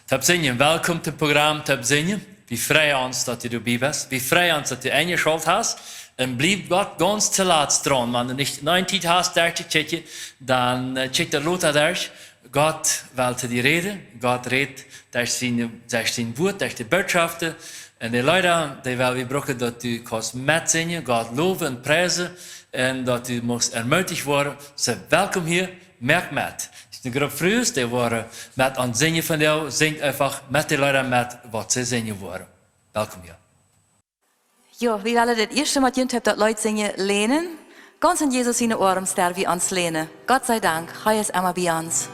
Tab zingen, welkom te programma Tab zingen. Vi freien ons dat du dabei bist. Vi freien ons dat du eingeschaltet hast. Und blieb Gott ganz zu laat dran. Wenn du nicht 90 hast, 30 checken, dann check der Lothar durch. Gott wollte die Rede. Gott redet durch sein Wort, durch die Botschaften. Und die Leute, die wollen wir brauchen, dass du kannst mitsingen, Gott loben und preisen. Und dass du musst ermutigt worden. So, welkom hier, merk mit. Es ist eine Gruppe Frühs, die waren mit an Singen von dir. Singt einfach mit den Leuten mit, was sie singen wollen. Welkom hier. Ja, wie alle das erste Mal gehört haben, dass Leute singen, lehnen. Ganz in Jesus seine Ohren sterben wir ans lehnen. Gott sei Dank, er ist immer bei uns.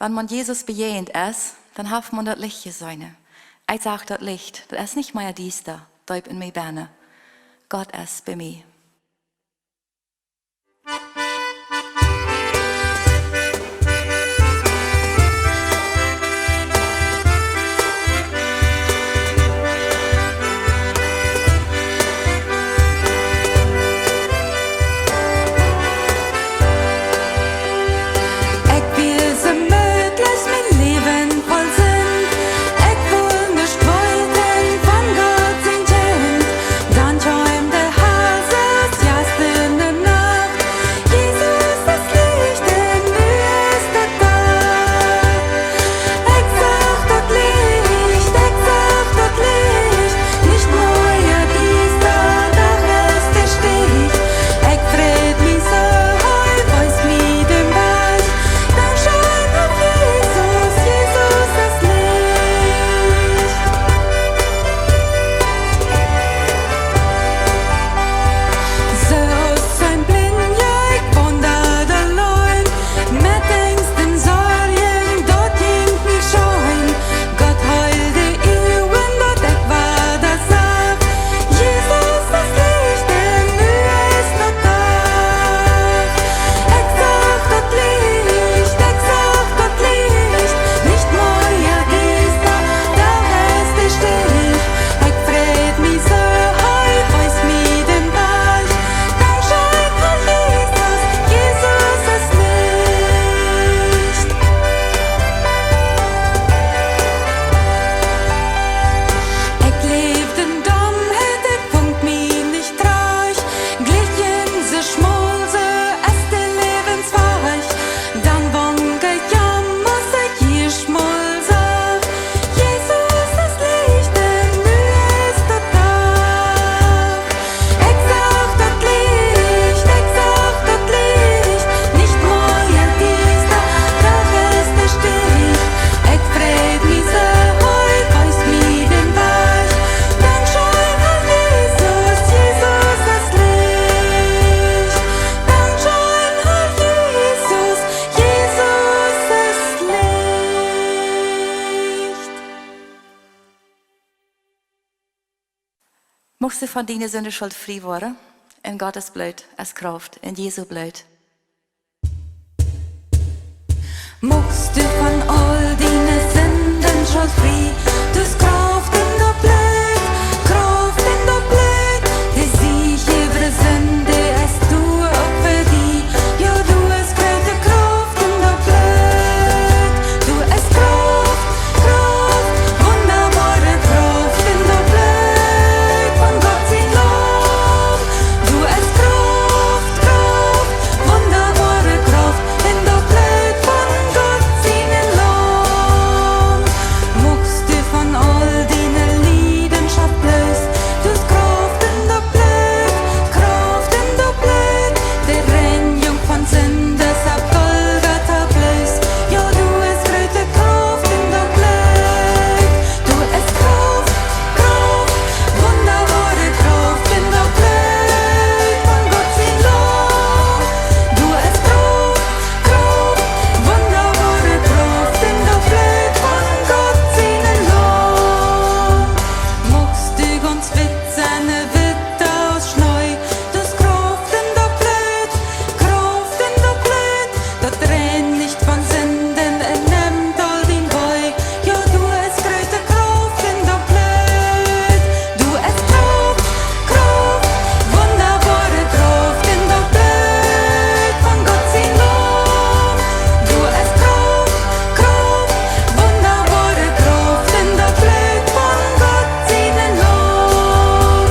Wenn man Jesus bejehend ist, dann hat man das Licht gesehen. Ich sage das Licht, das ist nicht mehr dies da, in mir Berne. Gott ist bei mir. Dann träumt der Hase Mocht du von deiner Sündenschuld frei worden, in Gottes Blut, als Kraft, in Jesu Blut. Mocht du von all deine Sündenschuld frei, dus Kraft in der Blut, Kraft in der Blut, die Sieg über Sünde, es du auch für die, ja du es große Kraft in der Blut, du es Kraft, Kraft, wunderbare Kraft in der Blut, von Gott sein Lamm, du es Kraft, Kraft, wunderbare Kraft in der Blut, von Gott seinen Lamm, muckst du von all deine Leidenschaft bloß, du's Kraft in der Blut, der Reinigung von Sündes ab Golgatha bloß, ja du es große Kraft in der Blut, du es Kraft, Kraft, wunderbare Kraft in der Blut, von Gott sein Lamm, du es Kraft, Kraft, wunderbare Kraft in der Blut, von Gott seinen Lamm, muckst du ganz fit seine Witte aus Schneu, das Kraft in der Blut, das reinigt von Sünden, nimmt all den Beu, ja du es große Kraft in der Blut, du es Kraft, Kraft, wunderbare Kraft in der Blut, von Gott sein Lamm, du es Kraft, Kraft, wunderbare Kraft in der Blut, von Gott seinen Lamm,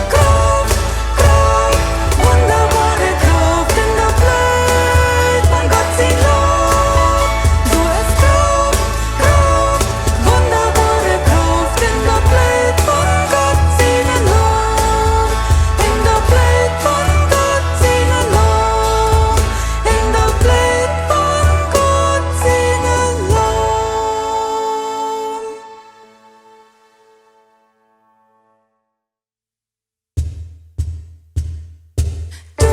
Kraft, Kraft, wunderbare Kraft in der Blut, von Gott sein Lamm, du es Kraft, Kraft, wunderbare Kraft in der Blut, von Gott seinen Lamm, in der Blut, von Gott seinen Lamm, in der Blut, von Gott seinen Lamm. Du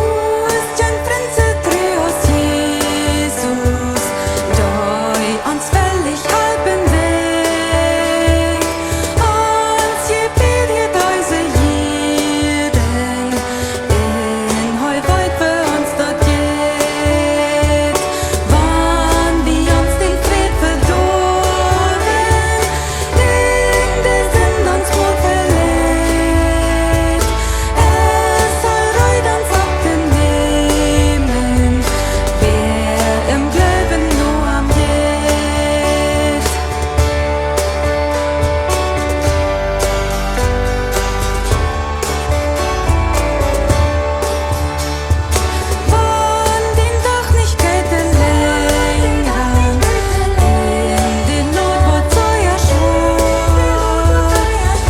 ist ein Prinze Trios Jesus, doi ans völlig halben Weg, ans je Pedje deise jeden, in heu weit für uns dort geht, wann wie uns den Fried verloren, in der Sinn uns wohl verlebt, es soll Reut uns abgenehmen, wer im Glauben nur am geht. Wann den Tag nicht kälte länger, in den Not wird so ja schwor,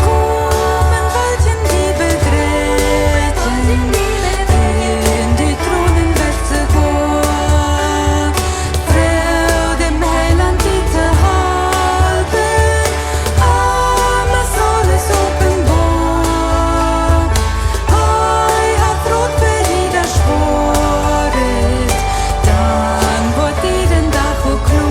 kommen Weilchen die Bedrähten, in die Thronenwälze vor, Frau dem Heiland die zu halten, armes alles offenbar, Hei hat Brot für jeder schworet, dann wird jeden Tag auch klar.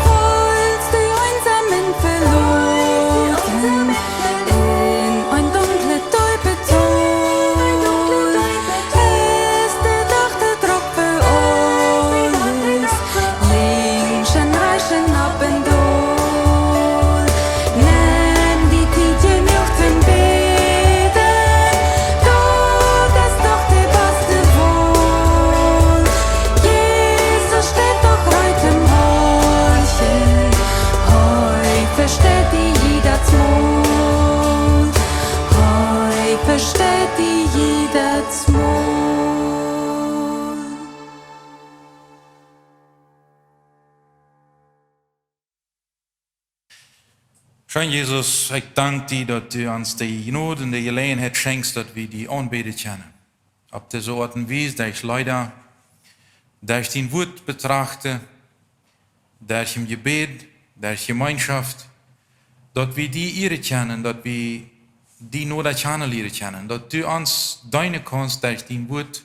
Wollst du einsamen verloren, in ein dunkle Täube Zoll, ist der Dach der Druck für alles, Linschen reichen ab und doll, nenn die Tidje nicht zum Beten, dort ist doch die beste Wohl, Jesus steht doch heut im Horchen, heu versteht die jeder Mund, heu versteht die jeder Mund. Schön, Jesus, ich danke dir, dass du uns die Gnade und die Gelegenheit schenkst, dass wir die anbeten können. Ob das so Art und Weise, dass ich leider, dass ich dein Wort betrachte, dass ich im Gebet, dass ich Gemeinschaft, dass wir die Ehre kennen, dass wir die Not kennen lernen kennen, dass du uns deine kannst, dass ich dein Wort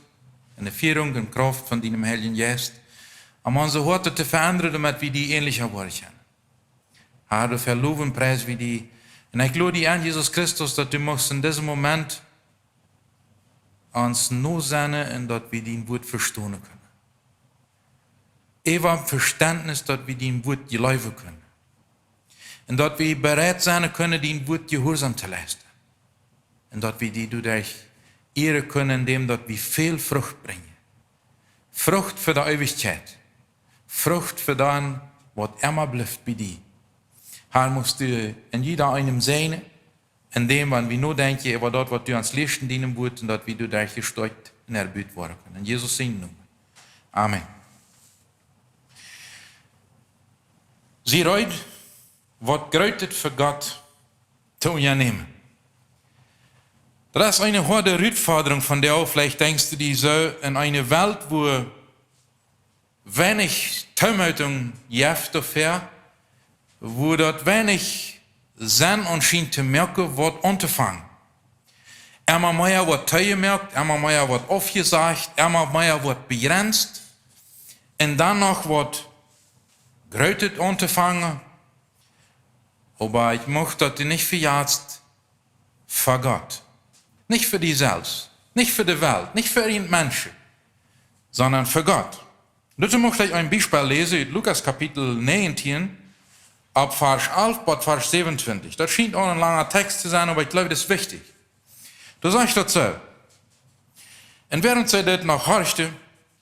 in der Führung und Kraft von deinem Heiligen Geist, um unsere Worte zu verändern, damit wir die ähnlicher werden können. Herr, du verloben Preis wie die. Und ich glaube dir an, Jesus Christus, dass du musst in diesem Moment uns nur sehen und dass wir dein Wort verstehen können. Ewa Verständnis, dass wir dein Wort geläufen können. Und dass wir bereit sein können, dein Wort gehorsam zu leisten. Und dass wir die durch ehren können, indem dass wir viel Frucht bringen. Frucht für die Ewigkeit. Frucht für das, was immer bleibt bei dir. Herr, musst du in jeder einem sehen, indem wir nur denken über das, was du ans Lichten dienen wird und dass wir dadurch gesteuert und erbüht worden können. In Jesus' Namen. Amen. Sie reut, was grötet für Gott zu unternehmen. Das ist eine hohe Herausforderung, von der auch vielleicht denkst du die so, in einer Welt, wo wenig Tumultung gibt dafür, wo dort wenig Sinn und schien zu merken, wird anzufangen. Immer mehr wird teuer merkt, immer mehr wird aufgesagt, immer mehr wird begrenzt, und dann noch wird grötet anzufangen. Aber ich möchte, dass du nicht verjagst für Gott. Nicht für dich selbst, nicht für die Welt, nicht für irgendeinen Menschen, sondern für Gott. Dazu möchte ich ein Beispiel lesen, in Lukas Kapitel 19, ab Vers 11 bis Vers 27. Das scheint auch ein langer Text zu sein, aber ich glaube, das ist wichtig. Da sage ich dazu. Und während sie das noch horchte,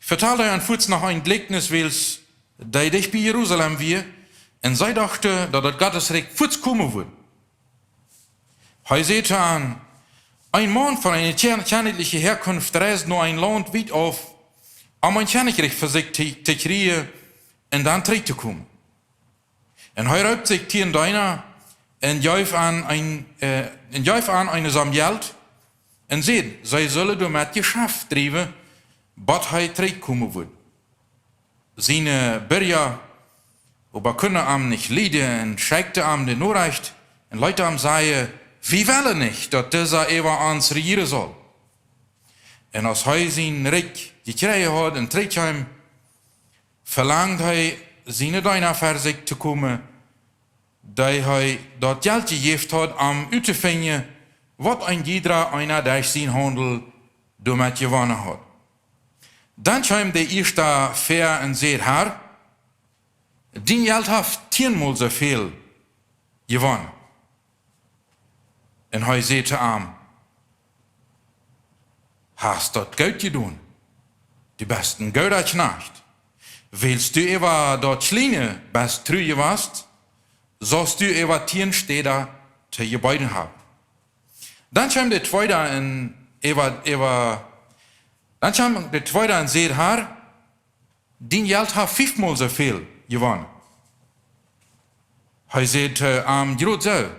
verteilte er ein Fuß noch ein Gleichnis, wils, der dich bei Jerusalem wir, und sie dachte, dass das Gottesreich Fuß kommen wird. Er sagte an, ein Mann von einer königlichen Herkunft reist nur ein Land weit auf, um ein Königreich für sich zu kriegen und dann zurückzukommen. Und er raubt sich Tieren deiner und jäuft an eine Samgeld und sieht, sie sollen damit Geschäft treiben, bis er zurückkommen wird. Seine Bürger aber können ihm nicht leiden und schickte ihm den Nachricht und Leute ihm sagen, wir wollen nicht, dass dieser über uns regieren soll. Und als er sein Reich gekriegt hat in Trichheim, verlangt er, seine Diener für sich zu kommen, da er dort Geld gegeben hat, um auszufinden, was ein jeder einer durch seinen Handel damit gewonnen hat. Dann kam der erste Fair und sagt, Herr, dein Geld hat 10-mal so viel gewonnen. Und er sagte ihm, hast du das gut getan? Du bist ein guter Knecht. Willst du über dort Schleine best trüge warst, sollst du über 10 Städte zu Gebäuden haben. Dann kam der Zweite und sagt, Herr, dein Geld hat 5-mal so viel gewonnen. Er sagte, gerade so,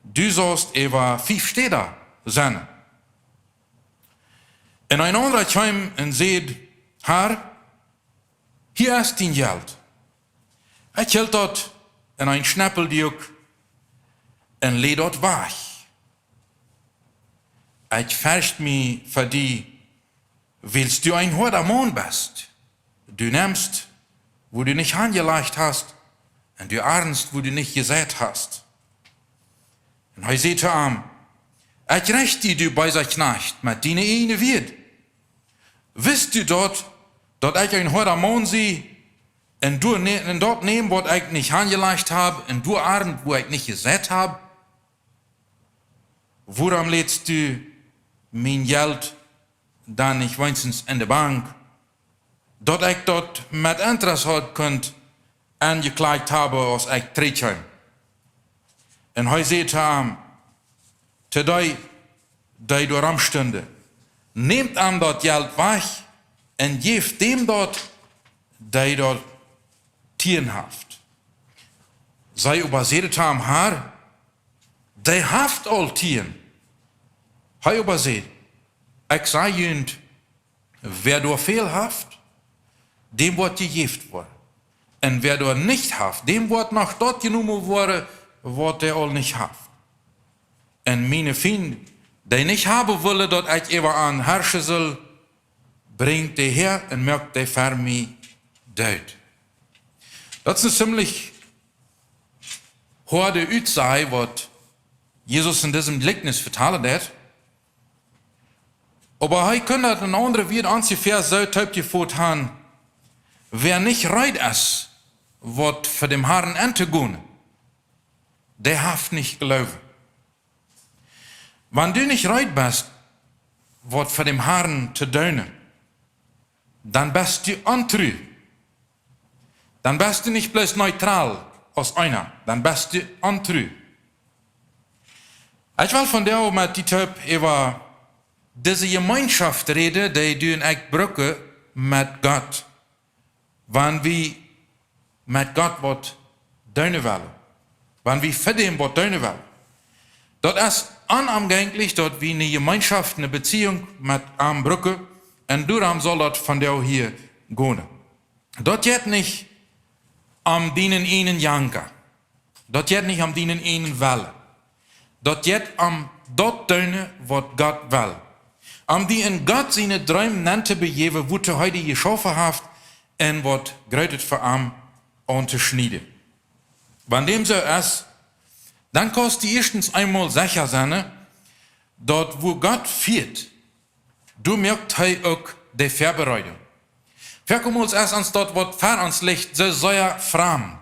du sollst über 5 Städte sein. Und ein anderer kam und sagt, Herr, hier ist dein Geld. Ich hielt dort in ein Schnäppeldiuk und leh dort weg. Ich fürchte mich für die, willst du ein harter Mann bist. Du nimmst, wo du nicht angelegt hast, und du ernst, wo du nicht gesät hast. Und er sagte ihm, ich rechte du bei sich Knecht, mit deiner eine wird. Wisst du dort, dass ich ein harter Mann sehe, und du dort nehmen, wo ich nicht angelegt habe, und du ernst, wo ich nicht gesät habe? Woran lädst du mein Geld dann nicht wenigstens in der Bank, dass ich dort mit Interesse hat könnt, angeklagt habe, als ich trägt. Und er sagte ihm, zu die du rumstünde, nehmt ihm dort Geld weg und gebt dem dort, der dort Tieren haft. Sei übersehte ihm, Herr, der haft all Tieren. Er überseht, ich sage ihnen, wer dort viel haft, dem wird gegeben worden. Und wer dort nicht haft, dem wird noch dort genommen worden, wird der all nicht haft. Und meine Feinde, die nicht haben wollen, dass ich über an herrschen soll, brengt de Heer en maakt de voor mij dood. Dat is een ziemlich harde Uitsage, wat Jesus in diesem Gleichnis vertalen hat. Aber hij kann das een andere weer ungefähr so teupgevoerd haben. Wer nicht reit ist, wird für dem Herrn anzugehen, der haft nicht glauben. Wenn du nicht reit bist, wird für dem Herrn zu dienen, dann bist du untreu. Dann bist du nicht bloß neutral als einer, dann bist du untreu. Ich will von der mit die Typ über diese Gemeinschaft reden, die du in echt brücke mit Gott. Wenn wir mit Gott wat dienen wollen. Wenn wir für den wat dienen wollen. Das ist unumgänglich, dass wir eine Gemeinschaft, eine Beziehung mit am Brücke und darum soll das von der hier gehen. Das geht nicht am dienen ihnen Janka. Das geht nicht am dienen ihnen Welle. Das geht am dort dienen, was Gott will. Am die in Gott seine Träume nannte bejeven, wo er heute geschaffen hat und was grötet für am unterschneiden. Wenn dem so ist, dann kannst du erstens einmal sicher sein, dort wo Gott führt, du merkst er auch die Vorbereitung. Wir kommen uns erst ans dort, was vor uns liegt, so soll er fragen.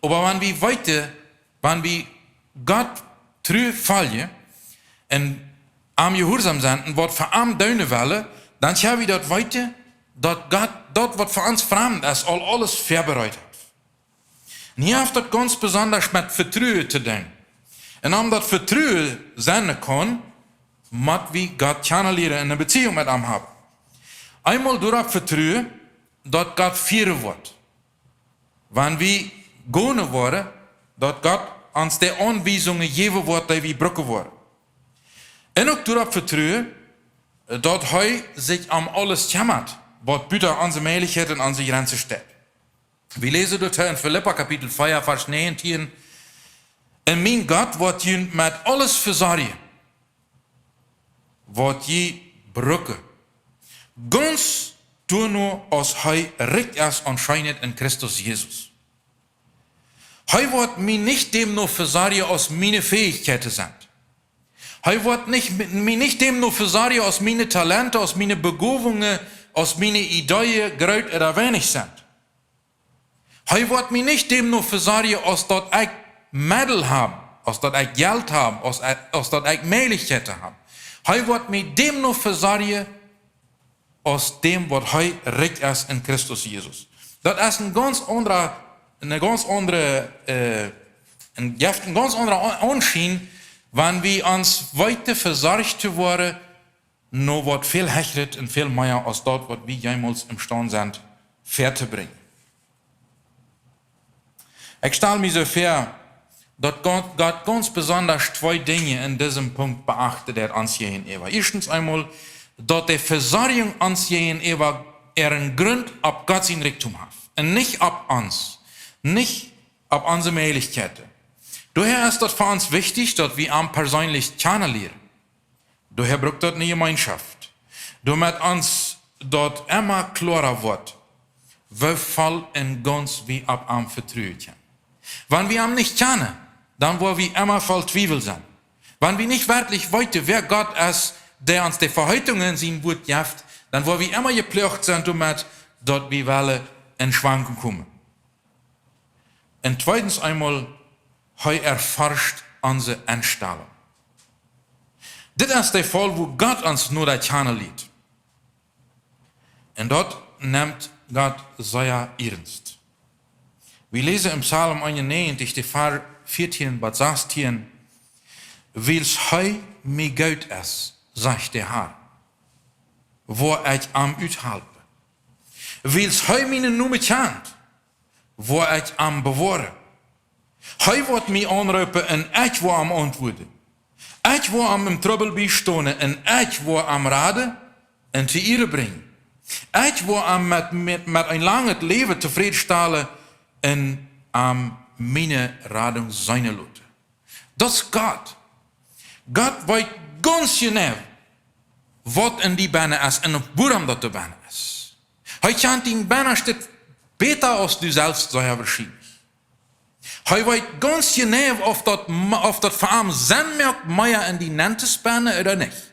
Aber wenn wir weiter, wenn wir Gott treu folgen und am Gehorsam sind und was für am dienen wollen, dann schauen wir dort weiter, dass Gott dort, was für uns fremd ist, alles vorbereitet hat. Und hier hat das ganz besonders mit Vertrauen zu tun. Und um das Vertrauen sein kann, muss wir Gott kennenlernen in einer Beziehung mit ihm haben. Einmal durch Vertrauen, dass Gott führen wird. Wenn wir gehen wollen, dass Gott uns die Anweisungen geben wird, die wir brauchen wollen. Und auch durch Vertrauen, dass er sich um alles kümmert, was bitte unsere Möglichkeiten und unsere Grenzen steht. Wir lesen dort in Philippa Kapitel 4, Vers 19. Und mein Gott wird ihn mit alles versorgen, was je brauchen. Ganz nur als er recht ist und scheint in Christus Jesus. Er wird mich nicht dem nur versorgen, aus meine Fähigkeiten sind. Er wird mich nicht dem nur versorgen, aus meine Talente, aus meine Begabungen, aus meine Ideen, groß oder wenig sind. Er wird mich nicht dem nur versorgen, aus dort ich Mittel haben, aus dort ich Geld haben, aus dort ich Möglichkeiten haben. Er wird mich dem nur versorgen, aus dem, was er recht ist in Christus Jesus. Das ist ein ganz anderer Anschied, wenn wir uns weiter versorgt worden, nur was viel hechtet und viel mehr als dort, was wir jemals imstande sind, fertigbringen. Ich stelle mir so vor, dass Gott ganz besonders zwei Dinge in diesem Punkt beachtet, der uns gegenüber. Erstens einmal, dass die Versorgung uns gegenüber einen Grund ab Gottes Reichtum hat. Und nicht ab uns. Nicht ab unsere Möglichkeiten. Daher ist das für uns wichtig, dass wir uns persönlich kennenlernen. Daher braucht das eine Gemeinschaft. Damit uns dort immer klarer wird, wie voll und ganz wir ab ihm vertrauen können. Wenn wir ihn nicht kennen, dann wollen wir immer voll Zweifel sein. Wenn wir nicht wirklich wissen, wer Gott ist, der uns die Verheißungen sein wird, dann wollen wir immer gepflegt sein, damit dort wir wollen in Schwankungen kommen. Und zweitens einmal, er erforscht unsere Einstellung. Das ist der Fall, wo Gott uns nur kennenlernt. Und dort nimmt Gott sehr ernst. Wir lesen im Psalm 91, die Vers 14 bis 16, weil's mir Gott ist, sagt der Herr, wo ich am uithalte. Weil's meine Nummer kennt, wo ich am bewahre. Wird mich anrufen und ich will am antworten. Ich will am im Trouble bestehen und ich will am raden und zu ihr bringen. Ich will am mit ein langes Leben zufriedenstellen und am meine Radung seine Leute. Das ist Gott. Gott weiß ganz genau, wat in die Bänne ist und woran das die Bänne ist. Hij kennt die Bänne steht besser als du selbst, sei er wahrscheinlich. Hij weet ganz genau, auf das für am Sinn merkt, mehr in die Nentes Bänne oder nicht.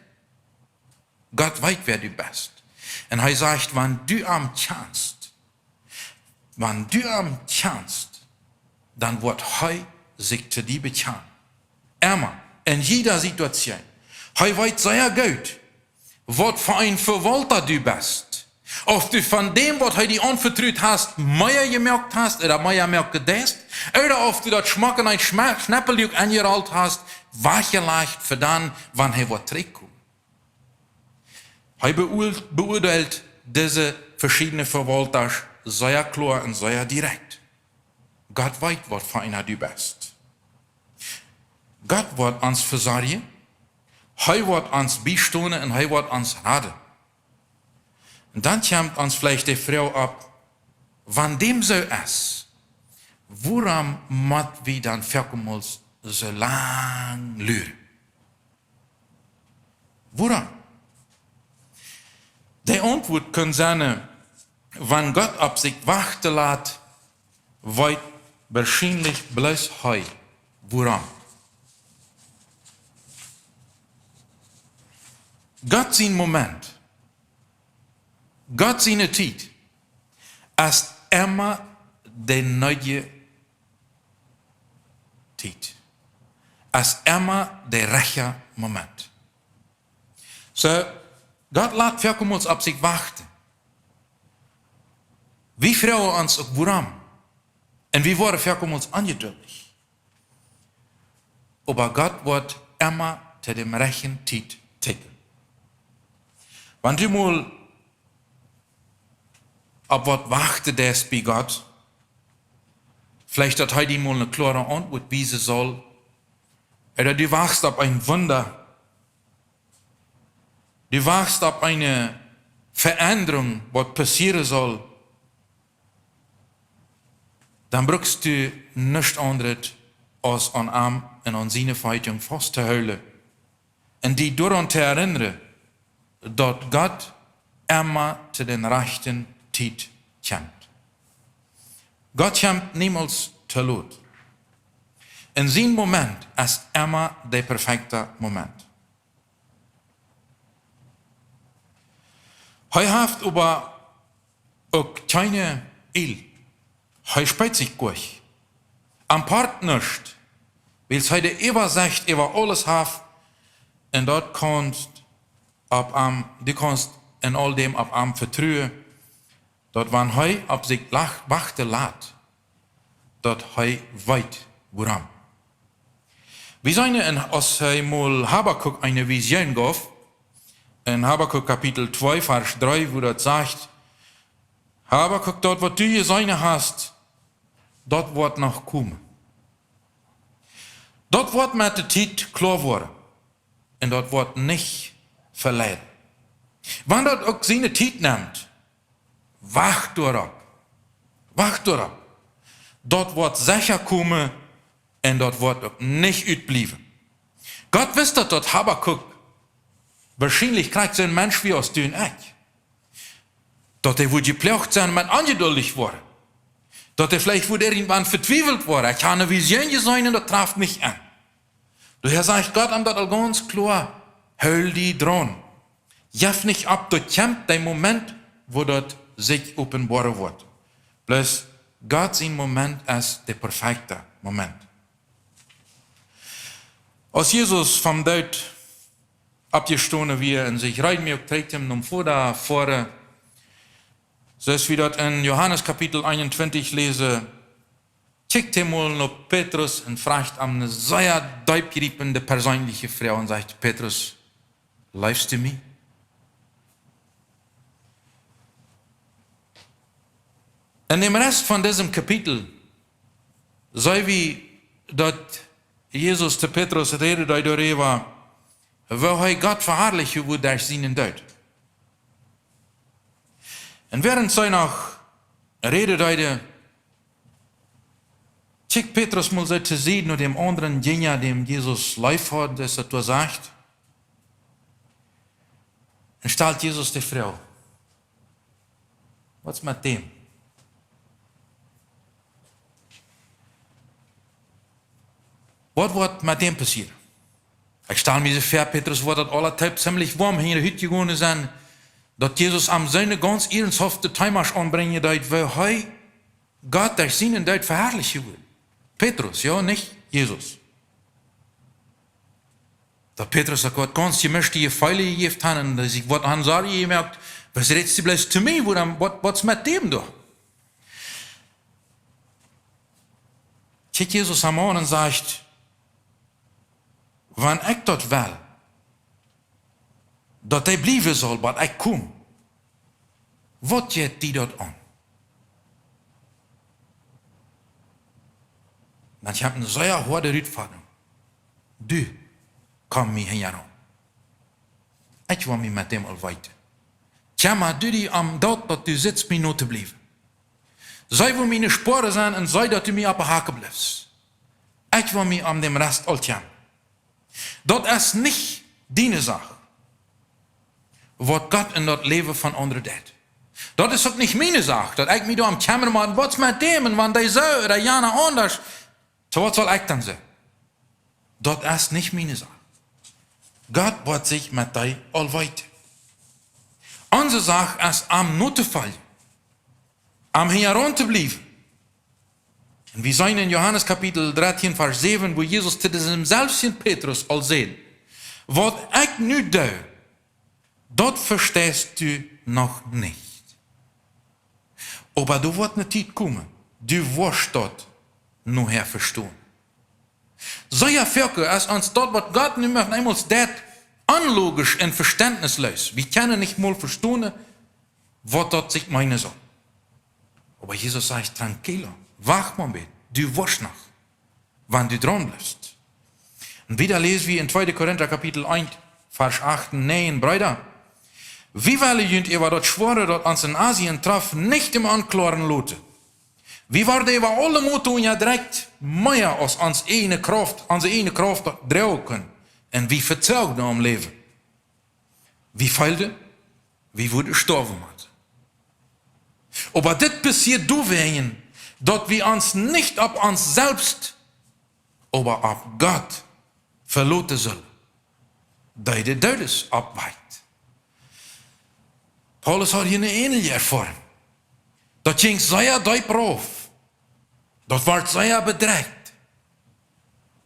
Gott weiß, wer du bist. Und er sagt, wenn du am kannst, dann wird er sich zu dir bekennen. Immer, in jeder Situation. Er weiß sehr gut, was für ein Verwalter du bist. Ob du von dem, was er dir anvertraut hast, mehr gemerkt hast oder mehr gemerkt hast, oder ob du das Schmack in ein Schnappeljuck angerollt hast, weggelegt für dann, wann er wird zurückkommen. Er beurteilt diese verschiedenen Verwalter sehr klar und sehr direkt. Gott weiß, was für einer du bist. Gott wird uns versorgen, er wird uns beistehen und er wird uns raten. Und dann kommt uns vielleicht die Frau ab, wann dem so ist, woran muss wir dann verkommens so lang lüren? Woran? Die Antwort kann sein, wenn Gott auf sich warten lässt, weiß wahrscheinlich bloß heu. Woran? Gott sein Moment, Gott seine Zeit, ist immer die neue Zeit. Ist immer der rechte Moment. So, Gott lässt verkommens auf sich warten. Wir freuen uns auf woran. Und wir worden verkommens angeduldig. Aber Gott wird immer zu dem rechten Zeit ticken. Wenn du mal auf was wartest bei Gott, vielleicht hat heute mal eine klare Antwort, wie sie soll, oder du wartest auf ein Wunder, du wartest auf eine Veränderung, was passieren soll, dann brauchst du nichts anderes als an ihm und an seine Feitung festzuhalten und dich daran zu erinnern, dass Gott immer zu den rechten Zeit kommt. Gott kommt niemals zu laut. In seinem Moment ist immer der perfekte Moment. Er hat aber auch keine Eile. Er spät sich gut. Am Part nicht, weil er die Übersicht über alles hat und dort kannst du kannst in all dem auf ihm vertrauen, dort wenn er auf sich warten lässt, dort er weit woran. Wir sehen, als er mal Habakuk eine Vision gab, in Habakuk Kapitel 2, Vers 3, wo das sagt, Habakuk, dort, was du gesehen hast, dort wird noch kommen. Dort wird mit der Zeit klar werden. Und dort wird nicht verleiden. Wenn dort auch seine Zeit nimmt, wacht darauf. Wacht darauf. Dort wird sicher kommen und dort wird auch nicht utbleiben. Gott wusste, dass Habakuk wahrscheinlich kriegt so ein Mensch wie aus dünn Eck. Dort er wohl gepflegt sein, man angeduldig wurde. Dort er vielleicht wohl irgendwann vertwiebelt wurde. Ich habe eine Vision gesehen und das traf mich an. Daher sagt Gott ihm das all ganz klar. Hol die dran. Jaff nicht ab, dort kommt der Moment, wo dort sich offenbaren wird. Bloß Gott sein Moment ist der perfekte Moment. Als Jesus vom Tod abgestanden wird und sich rein mir trägt ihm um vor da vorne, so ist wie dort in Johannes Kapitel 21 lese, kickt er mal noch Petrus und fragt eine sehr deibgeriebende persönliche Frau und sagt, Petrus, liebst du mich? In dem Rest von diesem Kapitel, so wie dort Jesus zu Petrus redet darüber, wo er Gott verherrlichen wird durch seinen Tod. Und während sie noch redet, schickt Petrus mal so zu sehen und dem anderen Jünger, dem Jesus live hat, dass er sagt, En stelt Jesus die Frau. Wat is met dem? Wat wordt met dem passieren? Ik stel me zo voor, Petrus, wordt dat alle tijd ziemlich warm in de hut gegaan zijn, dat Jesus am seine ganz ernsthafte Timasch anbringen deed, weil hij Gott durch seinen Deut verherrlichen will. Petrus, ja, nicht Jesus. Da Petrus sagt, wat ganz gemischt die Pfeile gegeben haben, und dass ich wat an Sari gemerkt, was redest du bloß zu mir, was mit dem da? Kijk Jesus am an und sagt, wenn ich dort will, dat hij blijven zal, wat ik kom, wat geht die dort an? Dan heb ik een zeer harde uitvordering. Du, kom mij hier aan. Ik wil mij met hem al weten. Tja, maar du die am dat du zit mij nou te blijven. Zij wil mijn sporen zijn en zij dat u mij op de haken blijft. Ik wil mij am dem rest al tja. Dat is niet die zaak. Wat Gott in dat leven van anderen deed. Dat is ook niet mijn zaak. Dat ik mij door am kamer maak, wat is met dem en want die zou, die jana anders. So wat zal ik dan zeggen? Dat is niet mijn zaak. Gott wordt zich met die al weten. Onze zaak is am not te vallen. Am hier rond te blijven. En we zijn in Johannes kapitel 13 vers 7, wo Jesus zu diesem selbstchen Petrus al zei, wat ik nu doe, dat verstehst du nog niet. Aber du wordt een tijd komen, du wirst dat nu her verstaan. Zo ja Völker, als uns dat wat Gott nu macht, einmal dat unlogisch en verständnislos. Wir können nicht mal verstehen, was dat sich meinen soll. Aber Jesus sagt, tranquilo, wacht mal mit, du wirst noch, wenn du dran bleibst. Und wieder lesen wir in 2. Korinther Kapitel 1, Vers 8, 9, Brüder, wie wollen ihr über das Schwore, das uns in Asien traf, nicht im Anklaren loten? Wie worden über alle Motoren ja direkt mehr als onze ene Kraft dragen können? Und wie vertrauten am Leben? Wie feilde? Wie wurde gestorben hat? Aber das passiert deswegen, dass wir uns nicht auf uns selbst, aber auf Gott verlassen sollen, der die Todes abweicht. Paulus hat hier eine ähnliche Erfahrung. Dat ging sehr diep rauf. Dat wordt sehr bedreigt.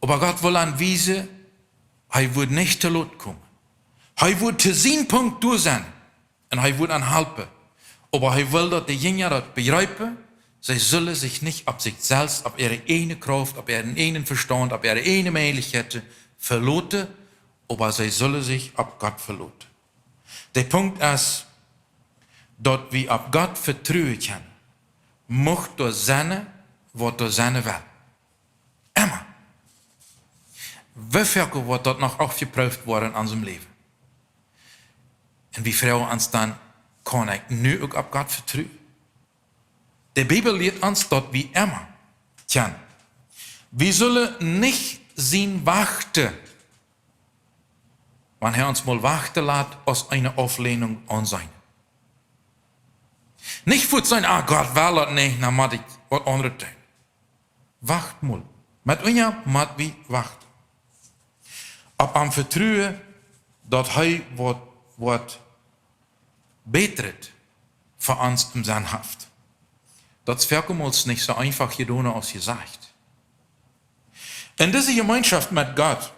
Aber Gott will anwijzen, hij wird nicht te lot kommen. Hij wird zu zijn Punkt durch sein. Und hij wird anhelpen. Aber hij will, dass die Jünger das begreifen, sie sollen sich nicht auf sich selbst, auf ihre eigene Kraft, auf ihren eigenen Verstand, auf ihre eigene Möglichkeiten verlassen, aber sie sollen sich auf Gott verlassen. Der Punkt ist, dass wir auf Gott vertrauen können. Mocht door zijn wat door zijn wil. Immer. Wie wordt dat nog afgeprüft worden in unserem Leben? En wie vragen ons dan, kan ik nu ook op God vertrouwen? De Bibel leert ons dat we immer können. Wir sollen nicht zien wachten, wanneer ons mal wachten laat als eine Auflehnung an sein. Nicht voor zijn, Gott will dat niet, dan moet ik wat andere doen. Wacht mal. Met ons moet we wachten. Op am vertrouwen dat hij wat betert für uns im Sinn haft. Das verkommt uns nicht so einfach gedaan als gesagt. In dieser Gemeinschaft mit Gott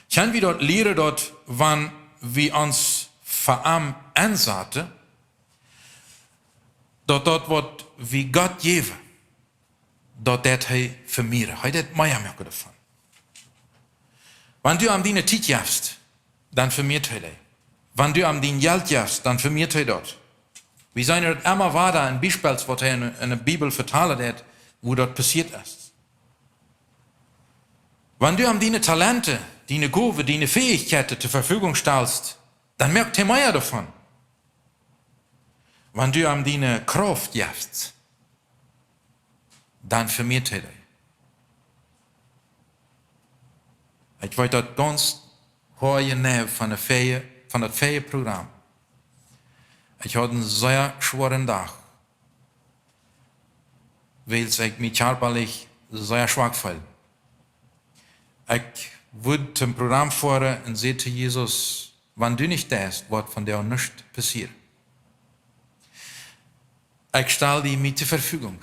können wir dort lernen, dass wenn wir uns für ihn einsetzen, dass das, was wir Gott geben, dass das er vermehren. Er hat mehr merken davon. Wenn du am deine Zeit gibst, dann vermehrt er das. Wenn du am dein Geld gibst, dann vermehrt er das. Wir sehen das immer weiter ein Beispiel, was er in der Bibel verteilt hat, wo das passiert ist. Wenn du am deine Talente, deine Gaben, deine Fähigkeiten zur Verfügung stellst, dann merkt er mehr davon. Wenn du am deine Kraft gibst, dann vermehrt er das. Ich weiß das ganz hohe Nähe von der van dat Feierprogramm. Ich hatte einen sehr schweren Tag, weil ich mich körperlich sehr schwach fühle. Ich würde zum Programm fahren und sagte Jesus, wenn du nicht da bist, wird von dir nichts passieren. Ich stelle die mir zur Verfügung.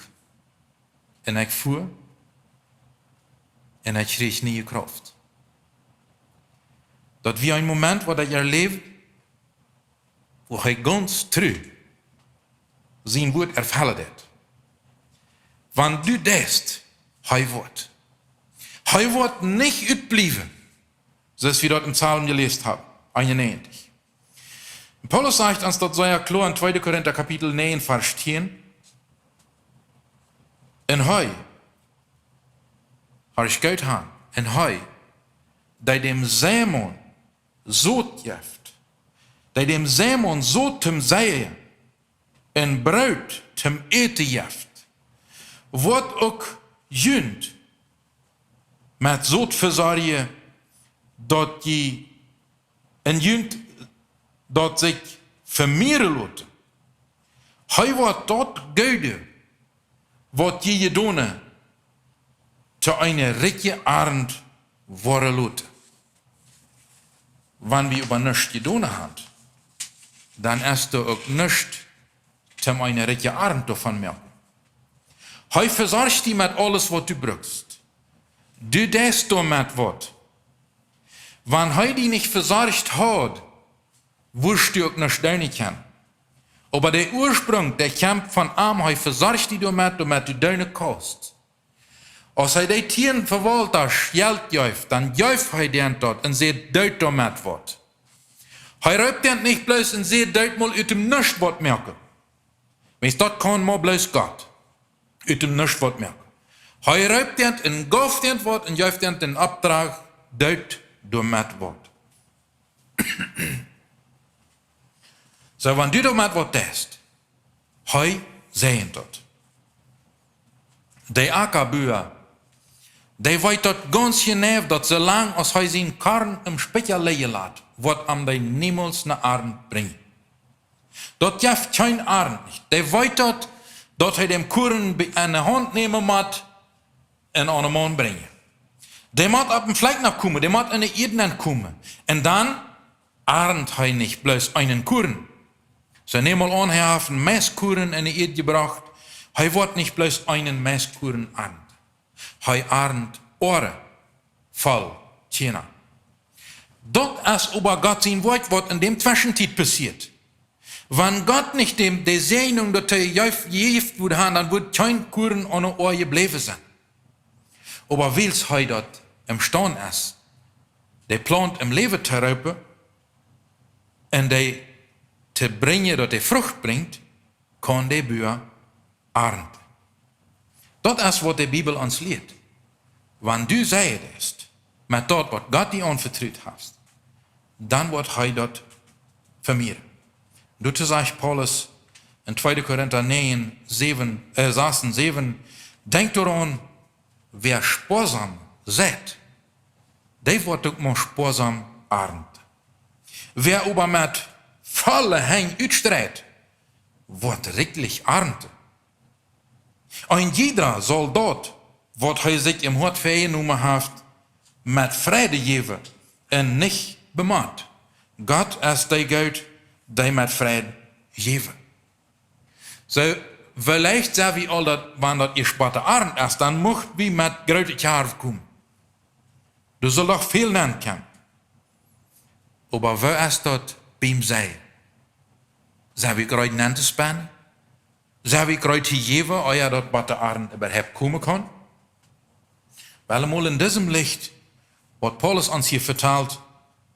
Und ich fuhr und ich krieg nie Kraft. Dat wie ein Moment, wo ich erlebt, wo ich ganz treu sein Wort erfüllt hat. Wenn du das, er wird nicht utblieben, so wie wir dort im Psalm gelesen haben, 91. Paulus sagt uns dort sehr klar in 2. Korinther Kapitel 9, Vers 10, en hij, ich Geld haben, en hij, die dem Sämon so jeft, die dem Sämon so zum Säen, en Brot zum Eten jeft, wordt ook jünd, met zo't verzorgen, dat je en jünd, dat zich vermehren laat. Hij wordt dat Geude, wat je gedaan zu einer richtigen Arend worden laat. Wenn wir über nichts gedaan haben, dann ist er auch nichts zu einer richtigen Arend davon merken. Hij verzorgt dich mit alles, was du brauchst. Du das damit wat. Wenn hij die nicht verzorgt hat, wirst du auch nicht deine können. Aber der Ursprung, der kommt von ihm, hij verzorgt dich damit du deine kost. Als hij die Tieren verwalt als Geld juift, dann juift hij den dort und seht deut damit wat. Hij räubt den nicht bloß und seht deut mal uit dem Nichts wat merken. Wenn das kann, mal bloß Gott. Uit dem Nichts wat merken. Hij räubt den en gauft den wat en juift den den Abtrag deut damit wat. So, wenn du damit wat test, hij sehen dort. Die Ackerbauer, die weet dat ganz genau, dat zolang als hij zijn karren im Speicher leien laat, wordt hem die niemals naar Arend brengen. Dat jeft geen Arend niet. Die weet dat hij dem Kuren in de hand nemen moet en aan de man brengen. Die moet op een vlek naar komen, die moet in de Eden komen. En dan Arend hij niet bloß einen Kuren. So neem mal aan, hij heeft een Messkuren in de Erde gebracht. Hij wordt niet bloß einen Messkuren Arend. Hij Arend Ohren voll Tjener. Dat is über Gott sein Wort, wat in dem Zwischenzeit passiert. Wenn Gott nicht dem die Segnung, dat hij geeft würde haben, dann wird kein Kuren an der Ohr gebleven sein. Aber weil hij dat im Stand ist, der plant im Leben zu raupen, und der zu brengen, dat der Frucht bringt, kann der Bauer Arend. Dat is wat de Bibel ons leert. Wenn du zeidest, met dat wat Gott dir anvertraut hast, dann wird hij dat vermehren. Dazu sagt Paulus in 2. Korinther 9, 7, denkt daran, wer sparsam seid, der wird auch mal sparsam arend. Wer aber mit volle Hang uitstrijdt, wird richtig arend. Ein jeder Soldat, wat hij zich im Hart vergenommen heeft, met vrede geven en niet bemaat. Gott is die Gott, die met vrede geven. So, vielleicht sagen wir all dat, wann dat ihr später Abend ist, dann mocht wir mit große Jahre kommen. Du sollst doch viel lernen können. Aber wo ist dat beim Sein? Zijn we gerade nennen te spannen? Zijn we gerade te geven, euer dat wat der Abend überhaupt kommen kann? Weil mal in diesem Licht, was Paulus uns hier vertelt,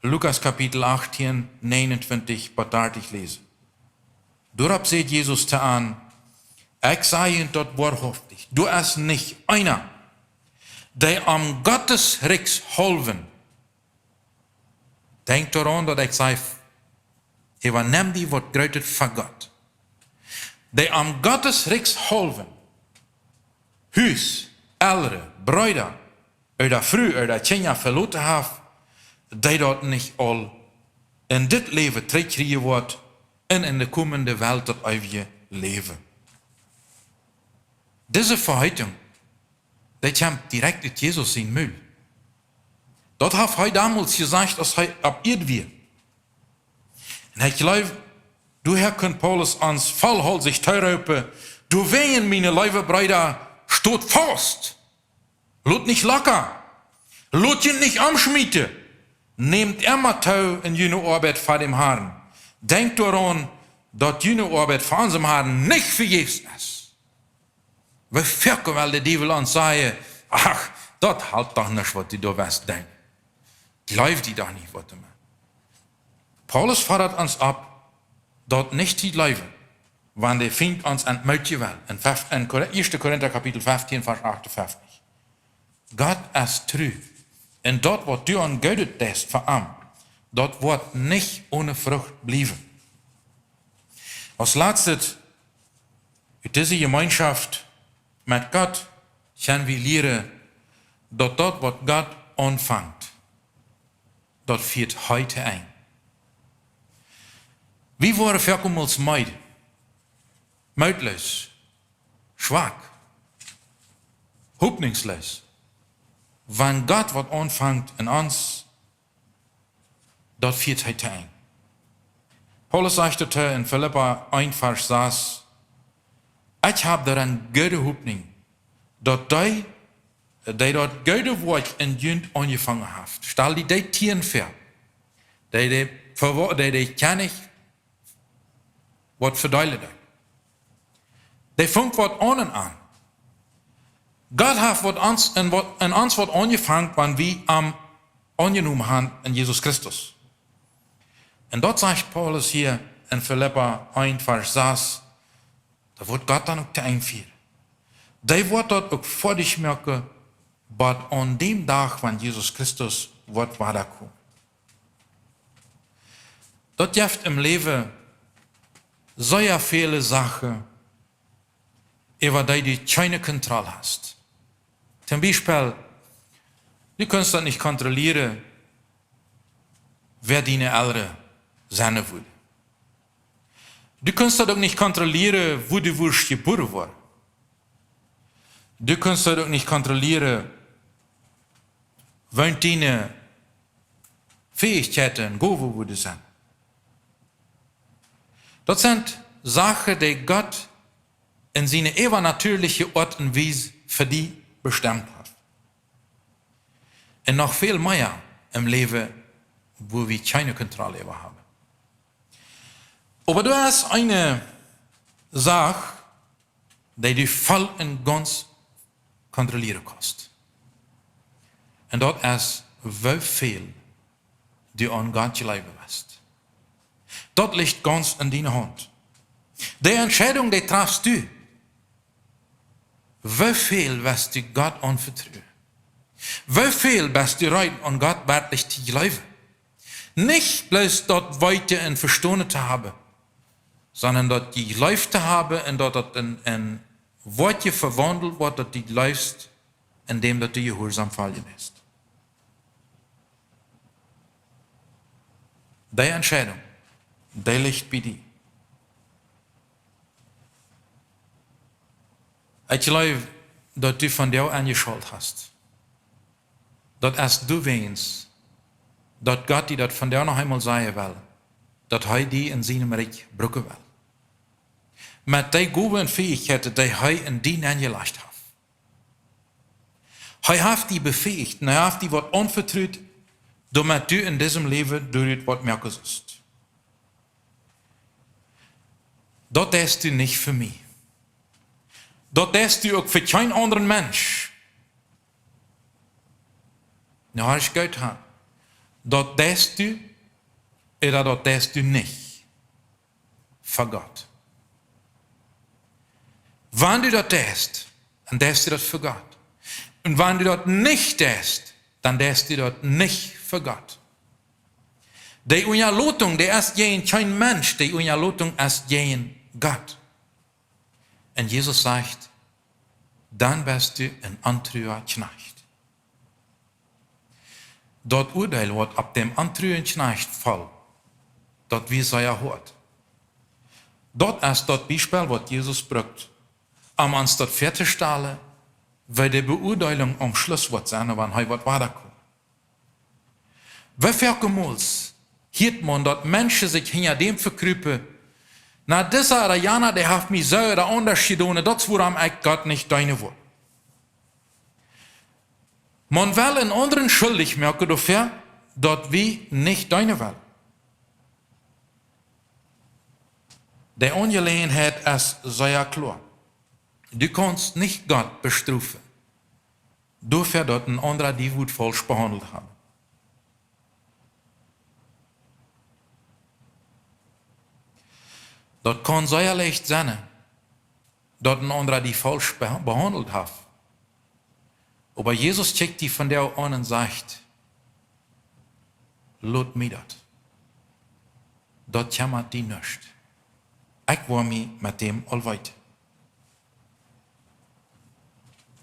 Lukas Kapitel 18, 29, bis 30 lesen. Dorab sagt Jesus zu an, ich sage Ihnen dort wahrhaftig, du ist nicht einer, der am Gottes Reichs halven. Denk daran, dat ik zei, übernimm die wat grötet von Gott. Der am Gottes Reichs halven, Hus, Elre, Brüder, oder früh, oder 10 Jahre verloren haben, die dort nicht all in dit leven terugkrijgen wordt en in de komende Welt dat eeuwige leven. Deze verheitung, dat komt direct uit Jesus zijn Müll. Dat heeft hij damals gezegd als hij op Erde weer. En ik geloof, du Herr kunt Paulus ans volhol zich teruipen, du wehen meine lieve Brüder, stot vast. Lot nicht locker. Lot je nicht amschmieten. Nehmt immer tau in jene Arbeit vor dem Herrn. Denkt daran, dat jene Arbeit vor unserem Herrn nicht vergebens ist. We verken wel de Teufel an sagen, ach, dat halt doch nicht, was die da was denken. Glaub die doch nicht, was du meinst. Paulus fordert uns ab, dat nicht die Leuwe, wann der Feind uns entmötje will. In 1. Korinther Kapitel 15, Vers 58. Gott ist treu. En dat wat du an Geudet hast für ihn, dat wordt nicht ohne Frucht bleiben. Als letztes, in dieser Gemeinschaft mit Gott, können wir lernen, dat dat wat Gott anfängt, dat führt heute ein. Wie waren verkommels meid? Muitloos, schwach, hoopningsloos. Wann Gott wat anfängt in uns, dat führt heute ein. Paulus sagte in Philippa 1, Vers 6, ich habe daran gute Hoffnung, dat die dat gute Wort in Jünd angefangen haben. Stell die Tieren vor, die kann ich wat verduidelijken. Die vangt wat an. Gott hat in uns wat angefangen, wann wir angenommen haben in Jesus Christus. Und dort sagt Paulus hier in Philippa 1, Vers 6, da wird Gott dann auch te einführen. Die wird dort auch vor dich merken, was an dem Tag, wann Jesus Christus wird weiterkommen. Dort gibt im Leben so ja viele Sachen, über die du keine Kontrolle hast. Zum Beispiel, du kannst das nicht kontrollieren, wer deine Eltern sein will. Du kannst das auch nicht kontrollieren, wo du geboren wurdest. Du kannst das auch nicht kontrollieren, wann deine Fähigkeiten, wo du sind. Das sind Sachen, die Gott in seine übernatürliche Art und Weise für die bestimmt hat. Und noch viel mehr im Leben, wo wir keine Kontrolle über haben. Aber du hast eine Sache, die du voll und ganz kontrollieren kannst. Und das ist, wie viel du an Gott glauben wirst. Das liegt ganz in deiner Hand. Die Entscheidung, die triffst du. Wie viel wirst du Gott anvertrauen? Wie viel bist du bereit, an Gott wirklich zu glauben? Nicht bloß dort weiter und Verstanden zu haben, sondern dort die Glauben zu haben und dort ein Wortje verwandelt wird, dass du glaubst, indem du gehorsam fallen bist. Die Entscheidung, die liegt bei dir. Ich glaube, dass du von dir angeschaut hast. Dass erst du weinst, dass Gott dir das von dir noch einmal sagen will, dass er die in seinem Reich brücken will. Mit den Gaben und Fähigkeiten, die er in dir angelegt hat. Er hat die befähigt und er hat die was anvertraut, damit du in diesem Leben durch was merken sollst. Das tust du nicht für mich. Das tust du auch für keinen anderen Mensch. Nou, als ich gehört habe, das tust du oder das tust du nicht für Gott. Wenn du das tust, dann tust du das für Gott. Und wenn du das nicht tust, dann tust du das nicht für Gott. Die Unterlotung, die ist kein Mensch, die Unterlotung ist Gott. Und Jesus sagt, dann bist du ein antreuer Knecht. Dort Urteil wird ab dem antreuer Knecht voll, dat wir sei hort. Dat is dat Beispiel, wat Jesus brugt, om ons dat ver te stellen, weil de beoordeling am Schluss wordt zijn, wanneer hij wat weiterkomt. Wievielmals hiert man, dat mensen zich hinter dem verkruipen, na dieser oder jana, der hat mich so oder anders gedaan, dat is waarom ik Gott nicht deine wil. Man will einen anderen schuldig merken dafür, dass wir nicht deine wollen. Die Ungelegenheit ist sehr klar. Du kannst nicht Gott bestrafen, dafür, dass ein anderer die Wut falsch behandelt hat. Das kann sehr leicht sein, dass ein anderer die falsch behandelt hat. Aber Jesus checkt die von der an und sagt, lass mich das. Das jammert die nicht. Ich war mich mit dem allweit.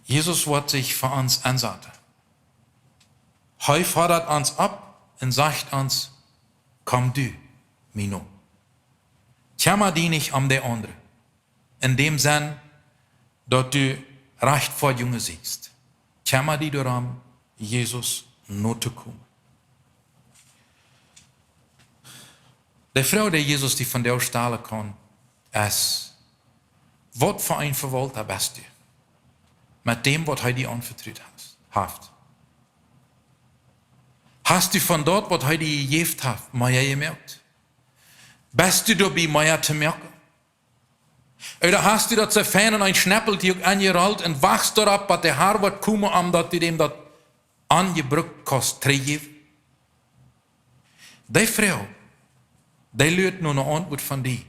Jesus wird sich für uns einsetzen. Er fordert uns ab und sagt uns, komm du, Mino. Jammer die nicht um der andere. In dem Sinn, dass du recht vor Junge siehst. Jammer die darum, Jesus nur zu kommen. Die Frau, die Jesus die von der stahlen kann, ist, was für ein Verwalter bist du? Mit dem, was er dir anvertraut hat. Hast du von dort, was er dir gegeben hat, mehr gemerkt? Bist du dabei mehr zu merken? Oder hast du das so fein und ein Schnappeltüch angerollt und wachst darauf, dass der Haar wird kommen, dass du dem das angebrückt kannst, trägst? Die Frau, die lehrt nur eine Antwort von dir.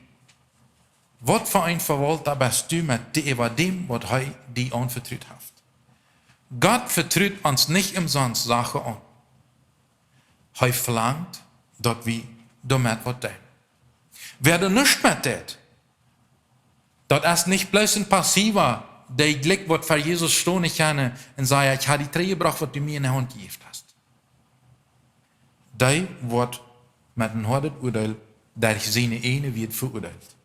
Was für ein Verwalter bist du mit dem, was er dir anvertraut hat? Gott vertraut uns nicht umsonst Sachen an. Er verlangt, dass wir damit was tun. Wer da nichts mit tut, das ist nicht bloß ein Passiver, der Glück, was für Jesus stehen kann und sagt, ich habe die Träne gebracht, was du mir in der Hand gegeben hast. Der wird mit einem harten Urteil, durch seine eine wird verurteilt.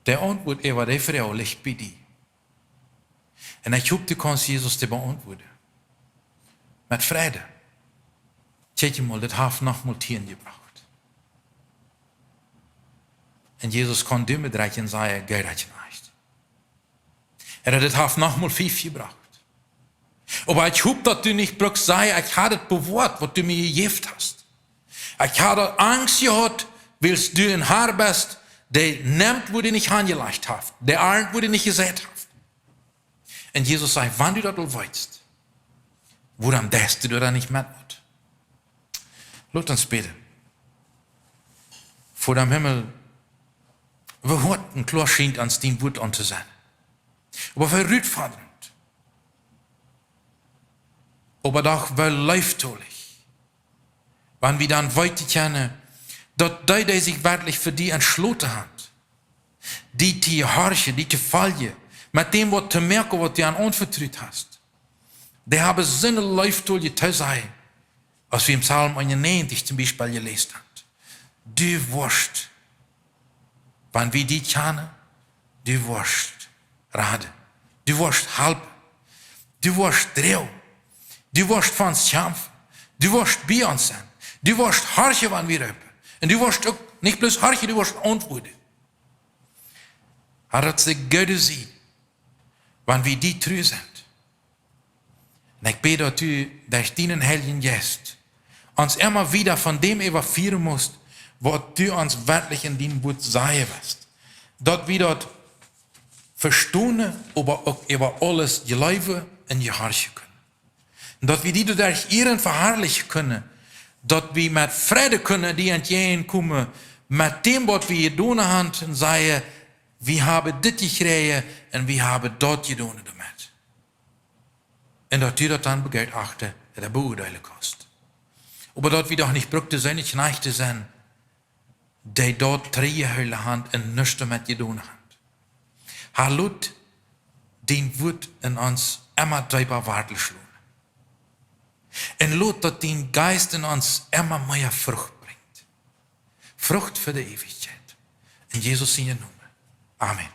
Der Antwort über die Frau liegt bei dir. Und ich hoffe, du kannst Jesus dir beantworten. Mit Frieden. Tja mal, das hat nochmal Tieren gebracht. Und Jesus kann dir mitreichen und sagen, Geld hat nicht. Das hat nochmal 5 gebracht. Aber ich hoffe, dass du nicht brauchst sagen, ich habe das bewahrt, was du mir gegeben hast. Ich habe Angst gehabt, weil du ein Haar bist, der nimmt, wo du nicht angelegt hast. Der ahnt, wo du nicht gesät hast. Und Jesus sagt, wann du das weißt, woran darfst du da nicht mit? Lass uns beten. Vor dem Himmel, wir hatten klar scheint uns den Wut an zu sein. Aber wir rütfahrend. Aber doch wir leiftolig. Wenn wir dann weiter kennen, dass die sich wirklich für die entschlossen hat, die zu horchen, die zu fallen, mit dem, was zu merken, was du an anvertraut hast, die haben Sinne leiftolig zu sein, als wir im Psalm 91 zum Beispiel gelesen haben. Du wirst, wenn wir die kennen, du wirst raden, du wirst helfen, du wirst drehen, du wirst von uns kämpfen, du wirst bei uns sein, du wirst horchen, wenn wir rufen. Und du wirst auch nicht bloß horchen, du wirst antworten. Aber das ist Gott sieht, wenn wir die treu sind. Und ich bete, dass du durch deinen Heiligen Geist uns immer wieder von dem überführen musst, was du uns wirklich in deinem Wort sagen wirst. Dass wir dort verstehen, aber auch über alles glauben und gehorchen können. Und dass wir die durch ihren verherrlichen können, dass wir mit Frieden können, die entgegenkommen, mit dem, was wir getan haben, und sagen, wir haben das gekriegt und wir haben dort getan damit. Und dass du das dann begutachten, der beurteilen kannst. Aber dort wir doch nicht brückte sein, nicht Knechte sein, die dort Träge haben und nichts damit getan haben. Herr Lut, den wird in uns immer drüber Wartel schlagen. Und Lot, dass den Geist in uns immer mehr Frucht bringt. Frucht für die Ewigkeit. In Jesus seine Nummer. Amen.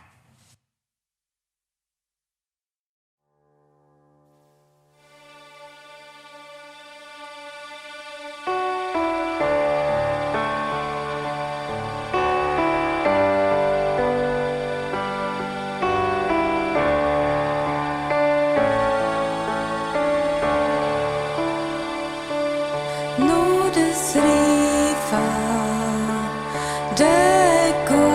Nådes riva, det går